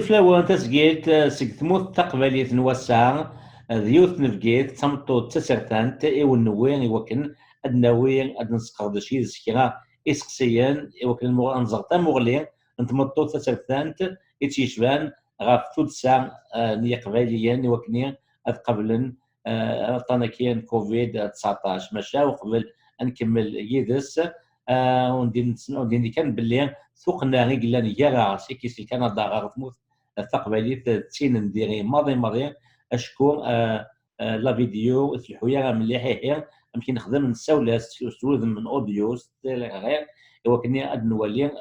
فلاوان تسقيت سقتموت تقبليت نوسع ذيوث نفقيت تمطوط تسرتان ايون نوين يوكن ادناوين اد نسقردش يزكرا اسقسيان يوكن انزغتا مغلي نتمطوط تسرتان يتيشبان غاف تودسا نيا قباليا يوكني اد قبلن طانكيان كوفيد 19 ماشا وقبل نكمل يدس وندير كان باللي سوقنا غير قلنا يا سي كان ضاغ تموت التقبليت تسين نديري ماضي اشكون لا فيديو الحويا مليح هي يمكن نخدم نساولا استوديو من اوديو غير ولكن اد نولي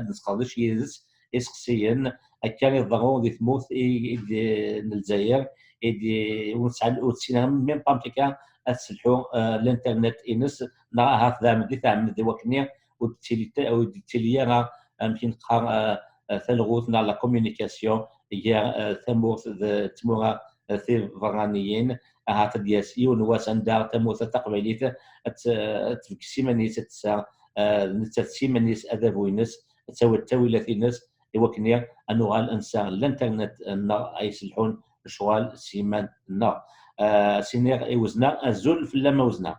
نسقدش يدس اسقسيا كان يضغون دي تموت الجزائر وتسعد ميم بامتيكا تسلحوا الانترنت انس نراها ذا تعمل دي وكني وديتيليا يمكن ثلغوت نا لا كومونيكاسيون هي ثموث تمورا في فرانيين هات دياسي ونواس عندها ثموث تقبليت تفكسيمانيس تسا نتسيمانيس ادابوينس تسوي التاويلات الناس وكني انو الانسان الانترنت نا يسلحون شغال سيمان نا سينير وزنا الزول في لما وزنا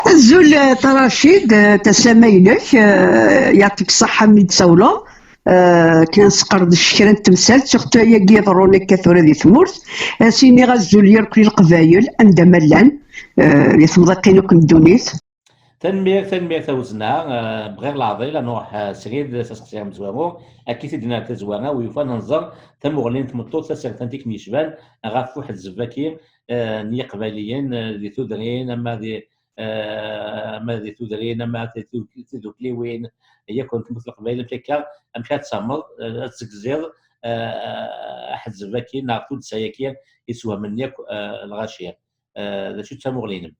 الزول ترشيد تسامينك يعطيك الصحة من تسولو كان سقرد الشكرا تمثال سورتو هي كيضروني كثورة دي ثمورت سيني غزول يركل القبايل عندما لان يثمضقينوك الدونيت تنمية توزنا بغير العضي لنروح سريد تسقسيها مزوامو أكيد دينا تزوانا ويفا ننظر تمغلين تمطوط تسرتان تيك ميشبان غاف واحد الزفاكين نيا قباليين ذي ثودرين أما ذي ثودرين أما ذوكليوين هي كنت مثل قبائل متكا مشات تسمر تسكزير أحد الزفاكين نعطو تسايكين يسوى من ياك الغاشية ذا شو تسمغلينم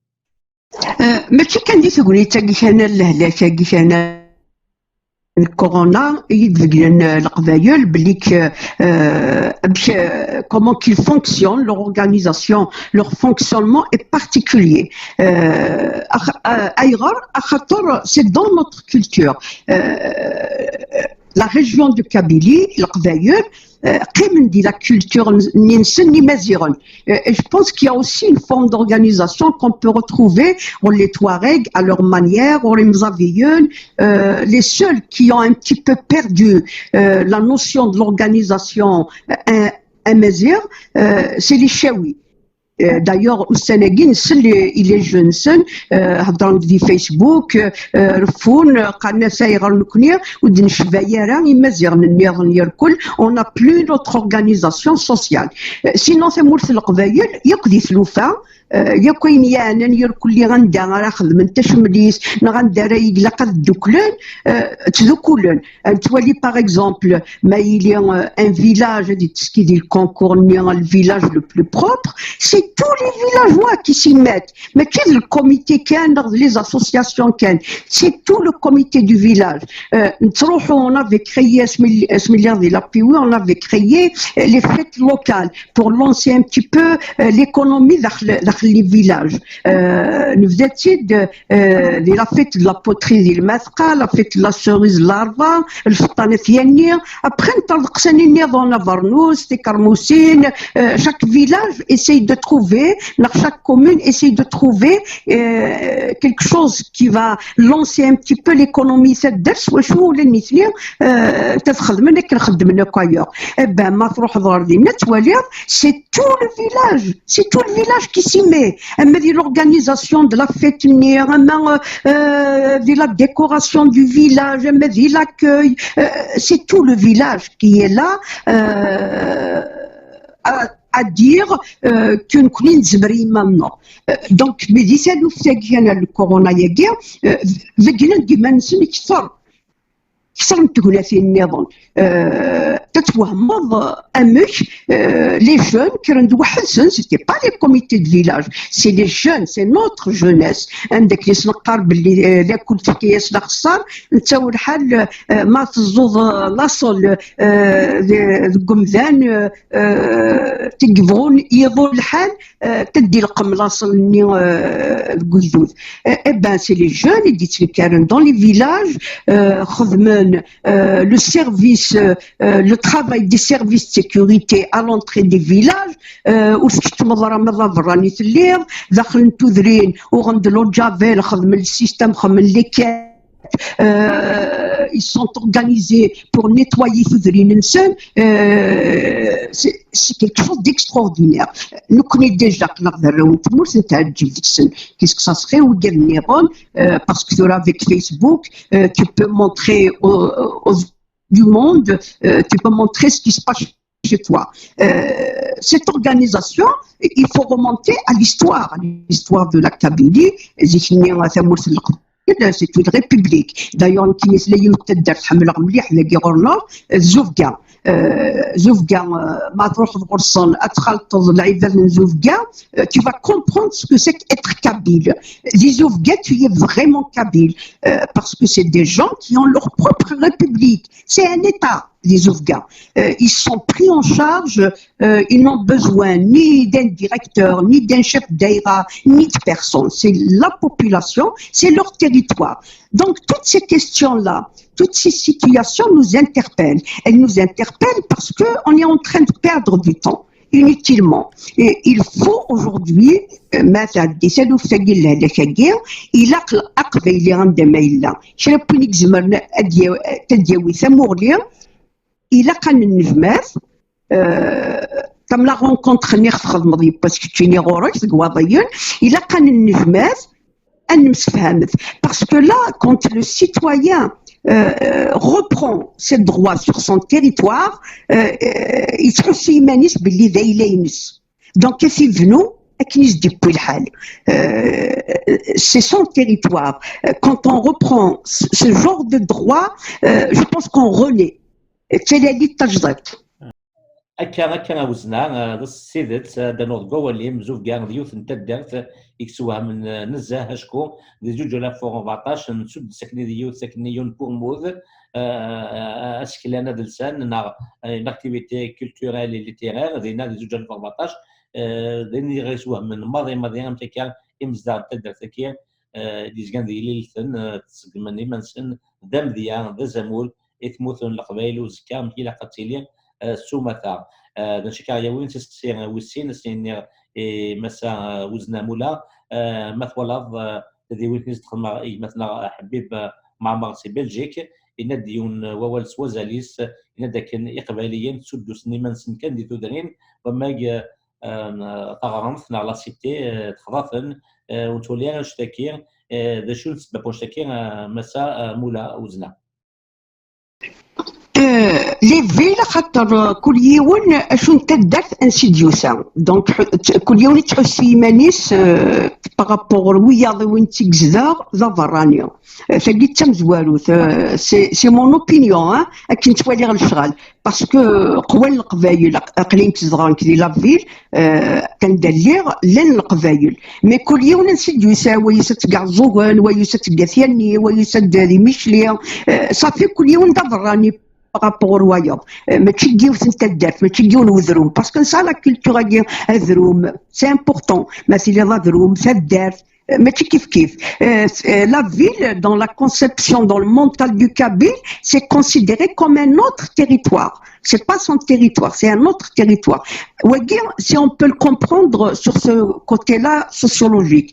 ماشي كان دي تقولي تاكيش انا اللهلا تاكيش انا الكورونا يدفقلن القبايل بليك باش comment qu'ils fonctionnent leur organisation leur fonctionnement est particulier ايغار خاطر c'est dans notre culture la région de Kabylie القبايل قيم دي la culture نسني مزيرن et je pense qu'il y a aussi une forme d'organisation qu'on peut retrouver pour les Touaregs à leur manière, pour les Mzaviyoun, les seuls qui ont un petit peu perdu la notion de l'organisation amazir, c'est les Chaouis. D'ailleurs au Sénégal il est jeune هضروا في فيسبوك رفون قالنا ساير نكنير ودن شبايرا يمازيغ نير الكل on n'a plus notre organisation sociale sinon ثمورث القبايل يقضي ثلوفا يكوين يانا يركل لي غندا راه خدمن تشمليس غندا يقلق الدوكلان تذكلن تولي باغ اكزومبل ما يلي ان فيلاج دي تسكي دي الكونكور نيا الفيلاج لو بلو بروبر سي تو لي فيلاجوا كي سي مات ماشي الكوميتي كان لي اسوسياسيون كان سي تو لو كوميتي دو فيلاج نتروحوا اون افي كريي اسم لي دي لا بي وي اون افي كريي لي فيت لوكال بور لونسي ان بتي بو ليكونومي داخل les villages. Nous faisions la fête de la poterie de l'Masqa, la fête de la cerise larva, le sultan fianir. Après, dans Navarnos, des Carmoussines, chaque village essaye de trouver, chaque commune essaye de trouver quelque chose qui va lancer un petit peu l'économie. C'est d'être les Nisliens, eh ben, c'est tout le village qui s'y met. L'organisation de la fête, de la décoration du village, de l'accueil, c'est tout le village qui est là à dire qu'une colline zbri maintenant. Donc, mais d'ici à nous faire le corona yéguer, vegnan dimension extra. كثر تقولاتي النظام تتوهمض امك لي جون كانوا واحد سن سيتي با لي كوميتي دو فيلاج سي لي جون سي نوتر جونيس عندك لي سنقار باللي لا كنت في كياس الخصار انت والحال ما تزوض لاصل القمذان تقفون يضو الحال تدي القملاصل ني القدود اي بان سي لي جون اللي كانوا دون لي فيلاج خدموا jeunes, le service, le travail des services de sécurité à l'entrée des villages, وسكتوا مضرة براني تلير داخل نتوذرين وغندلو جافيل خدم السيستم خدم ليكات. Ils sont organisés pour nettoyer Fudrinensen. C'est quelque chose d'extraordinaire. Nous connaissons déjà que qu'est-ce que ça serait ou parce que avec Facebook, tu peux montrer du monde, tu peux montrer ce qui se passe chez toi. Cette organisation, il faut remonter à l'histoire de la Kabylie. C'est une république. D'ailleurs, qui est liée au tête d'Arhamel Ramliah, la Guérona, Zoufga. Zoufga, Madroch Borson, Atral Laïvel Zoufga, tu vas comprendre ce que c'est qu'être kabyle. Les Zoufga, tu es vraiment kabyle, parce que c'est des gens qui ont leur propre république. C'est un État. Les Zoufga. Ils sont pris en charge, ils n'ont besoin ni d'un directeur, ni d'un chef d'aïra, ni de personne. C'est la population, c'est leur territoire. Donc toutes ces questions-là, toutes ces situations nous interpellent. Elles nous interpellent parce qu'on est en train de perdre du temps. Inutilement. Et il faut aujourd'hui, مثلا ديسالو في ساقي لهذا شاقير إلا أقبل عندما إلا شرب نكزمر تدياوي ثموغليا إلا كان النجمات كم لا رونكونتر نخدم ضي باسكو تشيني غورك تقواضيين إلا كان النجمات نمسفهمت باسكو لا كونت لو سيتويان reprend ses droits sur son territoire يتحس يمانيس باللي ذايلا يمس دونك كيف يبنوا أكنيس ديبو الحال c'est son territoire quand on reprend ce genre de droit je pense qu'on renaît تلالي التجديد هكا وزنا السيدات دانو كوالي مزوف كاع ديوث نتا دارت يكسوها من نزاه شكو دي جوج لا فور 14 نسد سكني ديوث سكنيون بور موذ اسكلانا دلسان نا لاكتيفيتي كولتوريل ليتيرير دينا دي جوج لا فور 14 ديني غيسوها من ماضي متكا امزدار تدارت كي دي زكان دي ليلثن تسقمني منسن دام ديا دزامول إثموثن القبائل وزكام كي لقتيلين سومثا نشكا يوين تسكسي وسين سين مسا وزنا مولا مثلا ذي وين تخدم مثلا حبيب معمر سي بلجيك إن ديون ووال سوازاليس إن داكن إقباليين تسدو سنيمان سن كان دي تودرين وما تغرمت لا سيتي تخضافن وتولي نشتكي ذا شو سبب نشتكي مسا مولا وزنا لي فيلا خاطر كل يوم اشون تدارت انسيديوسا دونك كل يوم تحسي يمانيس بارابور وين تيكزدار ذا فرانيا فاللي تم زوالو سي مون اوبينيون كي نتوالي غير الشغل باسكو قوال القبايل اقليم تزغان كدي لافيل كندير لين القبايل مي كل يوم انسيديوسا ويسات كاع زوغان ويسات كاع ثاني ويسات داري ميشليا صافي كل يوم دا فراني rapport au royaume. Parce que ça, la culture c'est important. Mais s'il y a mais kif kif. La ville, dans la conception, dans le mental du Kabyle, c'est considéré comme un autre territoire. C'est pas son territoire, c'est un autre territoire. Si on peut le comprendre sur ce côté-là sociologique.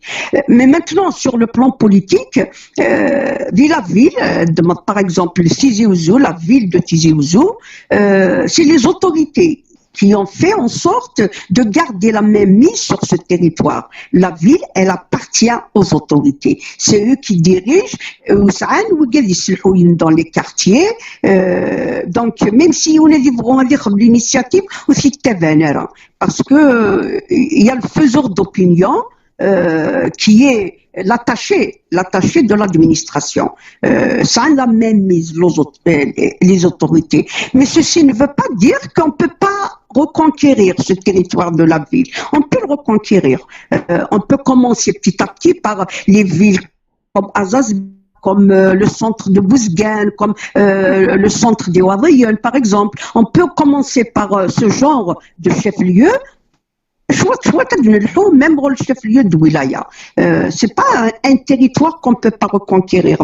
Mais maintenant, sur le plan politique, la ville, par exemple, Tizi Ouzou, la ville de Tizi Ouzou, c'est les autorités qui ont fait en sorte de garder la même mise sur ce territoire. La ville, elle appartient aux autorités. C'est eux qui dirigent dans les quartiers. Donc, même si on est livrant l'initiative, aussi parce que il y a le faiseur d'opinion qui est l'attaché de l'administration. Ça a la même mise les autorités. Mais ceci ne veut pas dire qu'on ne peut pas reconquérir ce territoire de la ville. On peut le reconquérir. On peut commencer petit à petit par les villes comme Azaz, comme le centre de Bouzgan, comme le centre des Wadiyan, par exemple. On peut commencer par ce genre de chef-lieu. Même le chef-lieu de Wilaya. C'est pas un territoire qu'on peut pas reconquérir.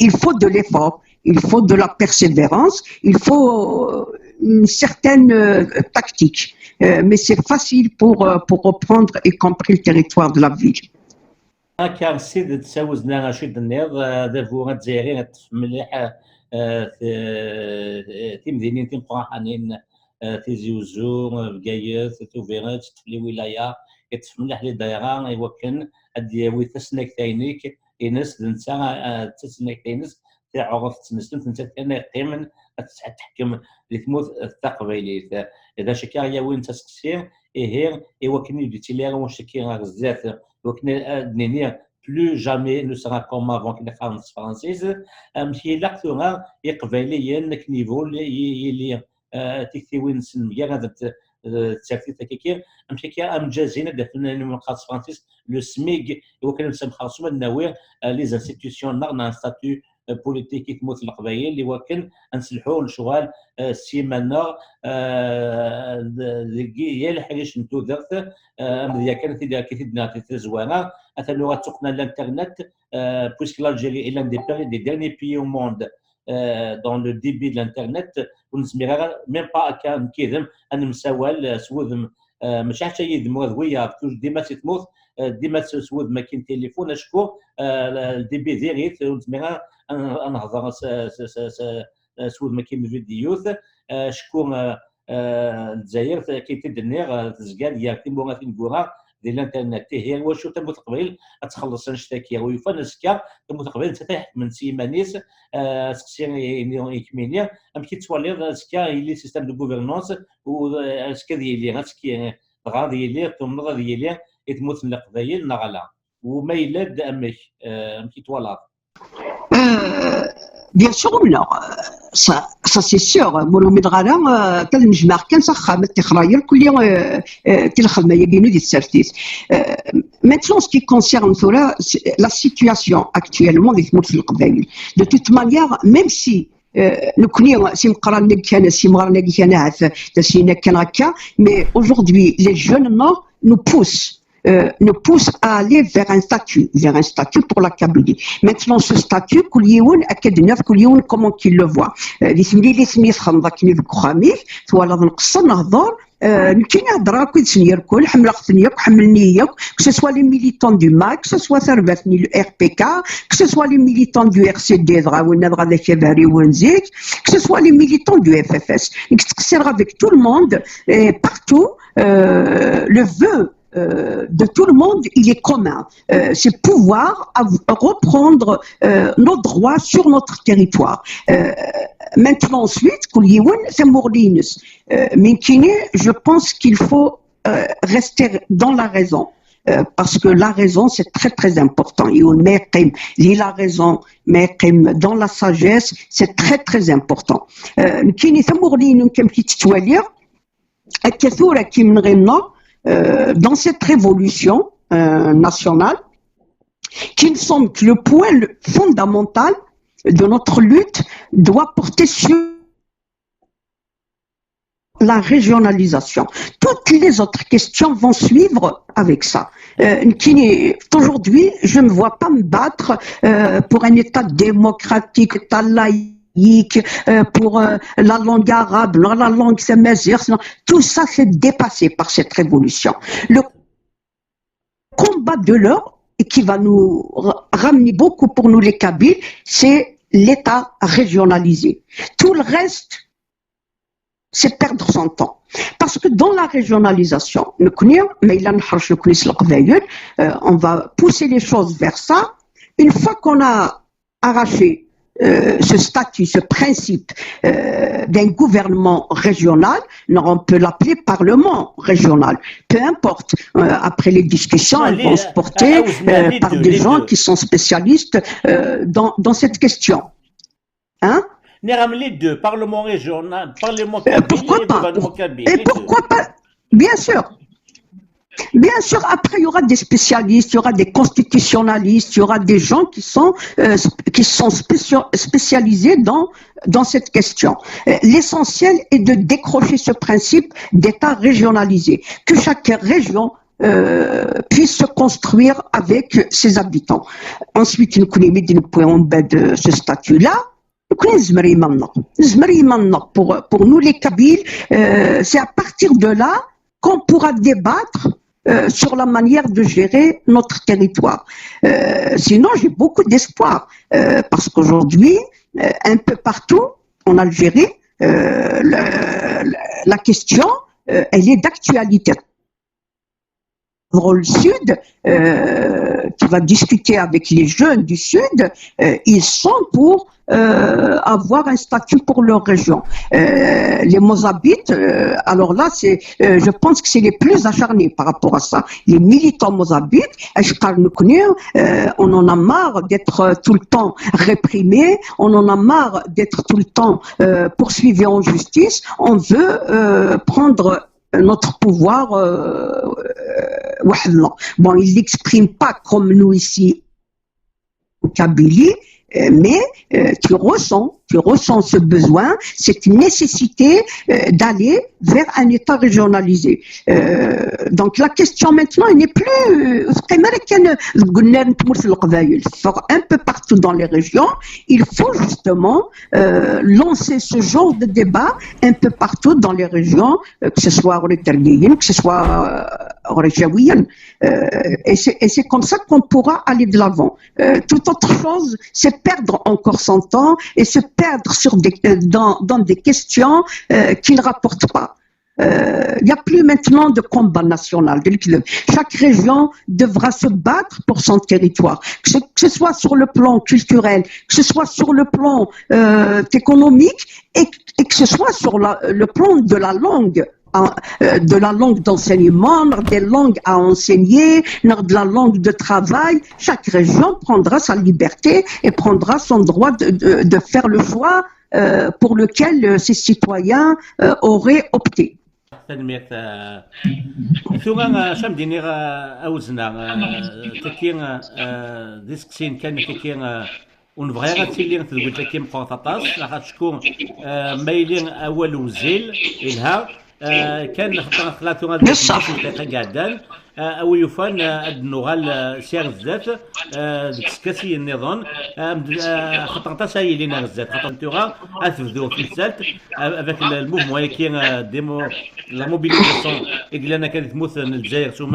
Il faut de l'effort. il faut de la persévérance, il faut une certaine tactique. Mais c'est facile pour reprendre y compris le territoire de la ville. هكا السيد تساوزنا رشيد النيض دافو غتزيري غتف مليح في مدينين تيمقراحانين تيزي وزو بقايث توفيرات تفلي ولاية يتف مليح لي دايرة يوكن ادياوي تسنك تاينيك ينس نتا تسنك تاينس تعرف تنسلم انت كان يقيمن تحكم لثموث التقبيلي اذا شكا يا وين تسقسير ايه يوكن يديتي لي غون شكي غزات وكن دنيا plus jamais ne sera comme avant que la France française مشي لاكتورا يقبليا نيفو اللي تكتيوين سنميا غادا تسافي تكيكير مشي كي امجازين دفن من خاص فرانسيس لو سميغ وكان مسم خاصو النوير لي انستيتيوشن نغنا ستاتيو بوليتيك يتموت القبائل اللي وكن نسلحوا الشغال سيمانا هي الحاجه نتو درت اذا كانت اذا كتبنا تزوانا مثلا لغه تقنا الانترنت puisque l'Algérie est l'un des derniers pays au monde dans le débit de l'internet ونسميها ميم با كان كيذم ان مساوال سوذم مش حتى يدمو ذويا ديما تموت ديما سوذ ما كاين تليفون اشكو الديبي ديريت ونسميها نهضر سوذ ما كاين فيديوث شكون الجزائر كيتدنيغ تزكال يا تيمو غاتنكورا ديال الانترنت هي واش تموت قبيل تخلص نشتكي ويفا نسكا تموت قبيل تفتح من سيمانيس سقسي يكمينيا ام كي توالي سكا لي سيستم دو غوفرنونس و سكا ديالي غاسكي غادي لي تمضى ديالي تموت القبائل نغلا وما يلاد امك ام كي توالات Bien sûr, non. Ça c'est sûr. Mon médrala, tel que je marque, ça خامة تخراير كل يوم تلخدمة يجينو دي السرتيس. Maintenant, ce qui concerne la situation actuellement des mots de القبائل. De toute manière, même si نكوني سي مقران كان سي مغرنا كان تسينا كان هكا mais aujourd'hui les jeunes nous poussent à aller vers un statut pour la Kabylie. Maintenant, ce statut, comment qu'ils le voient. Les سميت خنضاكني في الكخاميف ولا نقصر نهضر كاين هضره كل سنير كل حمل خصنيك وحملني ياك que ce soit les militants du MAC, que ce soit ثربتني le RPK, que ce soit les militants du RCD دغاونا دغا كباري ونزيك, que ce soit les militants du FFS. نتقصر avec tout le monde partout le vœu de tout le monde, il est commun. C'est pouvoir reprendre nos droits sur notre territoire. Maintenant, ensuite, je pense qu'il faut rester dans la raison. Parce que la raison, c'est très très important. Et la raison, dans la sagesse, c'est très très important. Dans cette révolution nationale, qu'il me semble que le point fondamental de notre lutte doit porter sur la régionalisation. Toutes les autres questions vont suivre avec ça. Aujourd'hui, je ne me vois pas me battre pour un État démocratique, État laïque, pour la langue arabe, la langue sémazir. Tout ça s'est dépassé par cette révolution. Le combat de l'heure, qui va nous ramener beaucoup pour nous les Kabyles, c'est l'État régionalisé. Tout le reste, c'est perdre son temps. Parce que dans la régionalisation, on va pousser les choses vers ça. Une fois qu'on a arraché ce statut, ce principe d'un gouvernement régional, on peut l'appeler parlement régional, peu importe. Après les discussions, elles vont se porter par des gens qui sont spécialistes dans cette question. Hein? Les deux, parlement régional, parlement kabyle et gouvernement kabyle. Et pourquoi pas? Bien sûr. Bien sûr, après il y aura des spécialistes, il y aura des constitutionnalistes, il y aura des gens qui sont spécialisés dans cette question. L'essentiel est de décrocher ce principe d'État régionalisé, que chaque région puisse se construire avec ses habitants. Ensuite, nous connaissons ce statut-là. Pour nous les Kabyles, c'est à partir de là qu'on pourra débattre sur la manière de gérer notre territoire. Sinon, j'ai beaucoup d'espoir parce qu'aujourd'hui, un peu partout en Algérie, la question, elle est d'actualité. Dans le Sud, qui va discuter avec les jeunes du Sud, ils sont pour avoir un statut pour leur région. Les Mozabites, alors là, je pense que c'est les plus acharnés par rapport à ça. Les militants Mozabites, on en a marre d'être tout le temps réprimés, on en a marre d'être tout le temps poursuivis en justice. On veut prendre notre pouvoir. Bon, il l'exprime pas comme nous ici au Kabylie, mais tu ressens ce besoin, cette nécessité d'aller vers un État régionalisé. Donc la question maintenant, elle n'est plus un peu partout dans les régions. Il faut justement lancer ce genre de débat un peu partout dans les régions, que ce soit Oriterguiyen, que ce soit Orejawiyen. Et c'est comme ça qu'on pourra aller de l'avant. Toute autre chose, c'est perdre encore son temps et se perdre dans des questions qui ne rapportent pas. Il n'y a plus maintenant de combat national. Chaque région devra se battre pour son territoire, que ce soit sur le plan culturel, que ce soit sur le plan économique et que ce soit sur le plan de la langue. De la langue d'enseignement, des langues à enseigner, de la langue de travail. Chaque région prendra sa liberté et prendra son droit de faire le choix pour lequel ses citoyens auraient opté. ثم شام دينيغ اوزنا تكين ديسكسين كان تكين ونبغي غتسيلين تقول لك كيم قوطاطاس غتشكون مايلين اول وزيل الها كان خلاطو غادي قاعدان او يفان النغال سير الذات ديك سكاسي النظام خاطر ساي لينا الذات خاطر توغا اثبتو في السالت افيك الموفمون كي ديمو لا موبيليزاسيون اكلانا كانت تموت الجزائر ثم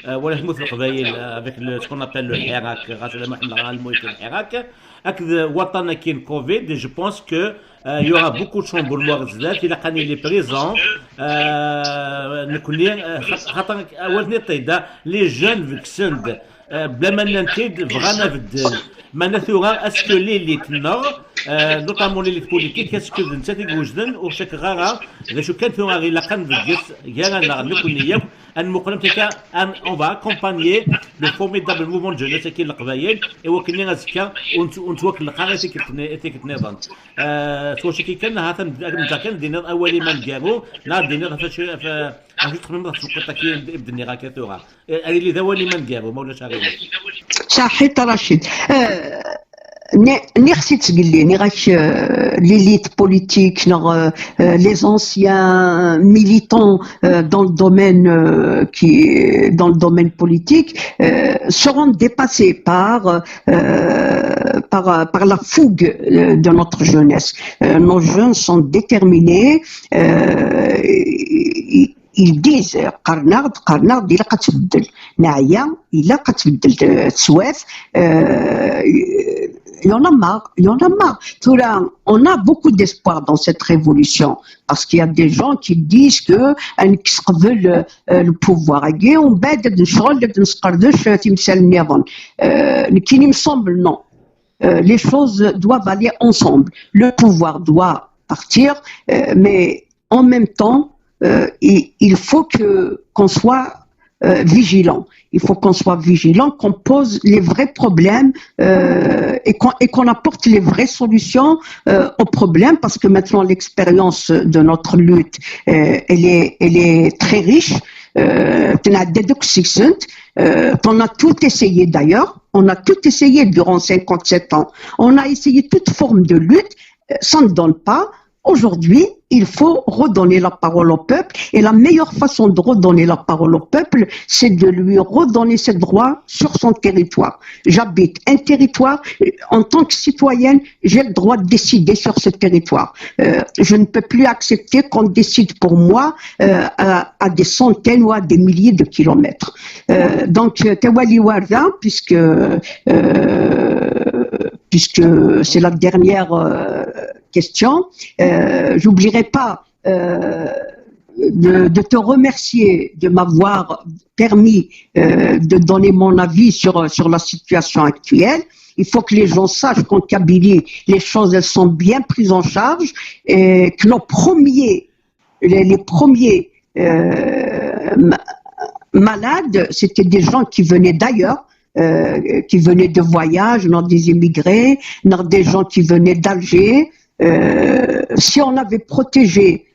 ولا تموت القبائل افيك سكون ابل الحراك غاسل محمد المويك الحراك هكذا وطن كاين كوفيد جو بونس كو il y aura beaucoup de chamboulements il a quand il est présent les jeunes vexent بلا ما ننتيد بغانا بدل ما نثورا اسكو لي تنور نوطامون لي بوليتيك اسكو نتا تيوجدن وشاك غارا اذا شو كان ثورا غير لقن بكيس يانا نكون ياك ان مقرم تيكا ان اون فا اكومبانيي لو فورميدابل موفمون دو جونيس كي القبايل وكني غازكا ونتوكل القاره تيك تنظام توشي كي كان هذا نتا كان دينا اولي ما نقالو لا دينا فاش تقريبا في القطه كي بدني غاكا ثورا اللي ذا ولي ما نقالو مولاش صحيت رشيد نغسي تقلي نغاش l'élite politique, les anciens militants dans le domaine politique seront dépassés par la fougue de notre jeunesse. Nos jeunes sont déterminés. Ils disent قرناغ إلا قتبدل نعيا إلا قتبدل تسواف il y en a marre. On a beaucoup d'espoir dans cette révolution parce qu'il y a des gens qui disent que veulent le pouvoir. Qui me semble non. Les choses doivent aller ensemble. Le pouvoir doit partir, mais en même temps, il faut qu'on soit vigilant. Il faut qu'on soit vigilant, qu'on pose les vrais problèmes et qu'on apporte les vraies solutions aux problèmes parce que maintenant l'expérience de notre lutte, elle est très riche. On a tout essayé d'ailleurs. On a tout essayé durant 57 ans. On a essayé toute forme de lutte. Ça ne donne pas. Aujourd'hui, il faut redonner la parole au peuple et la meilleure façon de redonner la parole au peuple, c'est de lui redonner ses droits sur son territoire. J'habite un territoire, en tant que citoyenne, j'ai le droit de décider sur ce territoire. Je ne peux plus accepter qu'on décide pour moi à des centaines ou à des milliers de kilomètres. Donc, Tawali Warda, puisque c'est la dernière question, j'oublierai pas de te remercier de m'avoir permis de donner mon avis sur la situation actuelle. Il faut que les gens sachent qu'en Kabylie, les choses elles sont bien prises en charge et que les premiers malades, c'était des gens qui venaient d'ailleurs, qui venaient de voyage, non des immigrés, non des gens qui venaient d'Alger. Si on avait protégé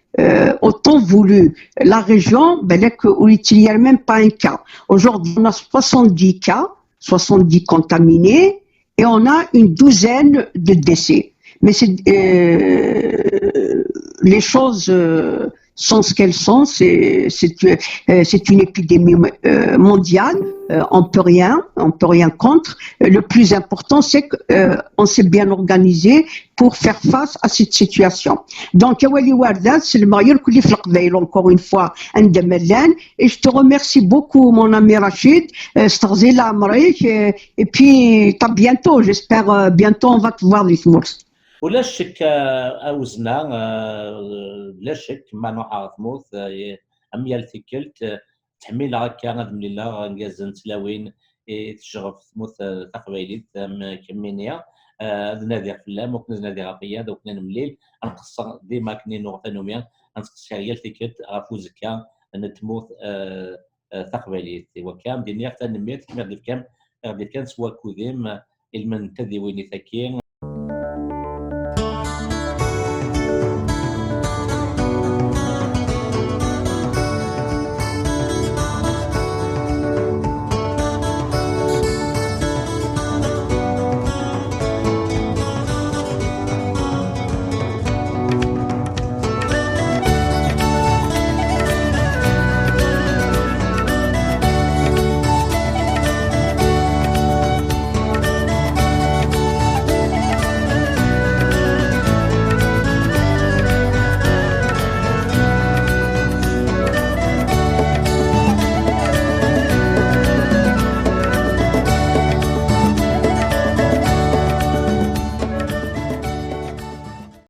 autant voulu la région, ben là, il n'y a même pas un cas. Aujourd'hui, on a 70 cas, 70 contaminés, et on a une douzaine de décès. Mais les choses sont ce qu'elles sont. C'est une épidémie mondiale. On peut rien contre. Le plus important, c'est qu'on s'est bien organisé pour faire face à cette situation. Donc, Awali Warda, c'est le meilleur Kouli Flaqbaïl, encore une fois, et je te remercie beaucoup, mon ami Rachid, et puis, à bientôt, j'espère, bientôt, on va te voir les mours. ولا شك اوزنا لا شك ما نوحا ثموث اميال ثكلت تحميل هكا غاد مليلا غنكازن تلاوين تشغف ثموث تقبايليت كمينيا نادي فلام وكنا نادي غابيا دوكنا نمليل نقص ديما كني نغطى نوميا نقص ريال ثكلت غافوزكا نتموث تقبايليت وكام دينيا حتى نميت كما غادي كان سوا كوديم المن تذي وين ثكين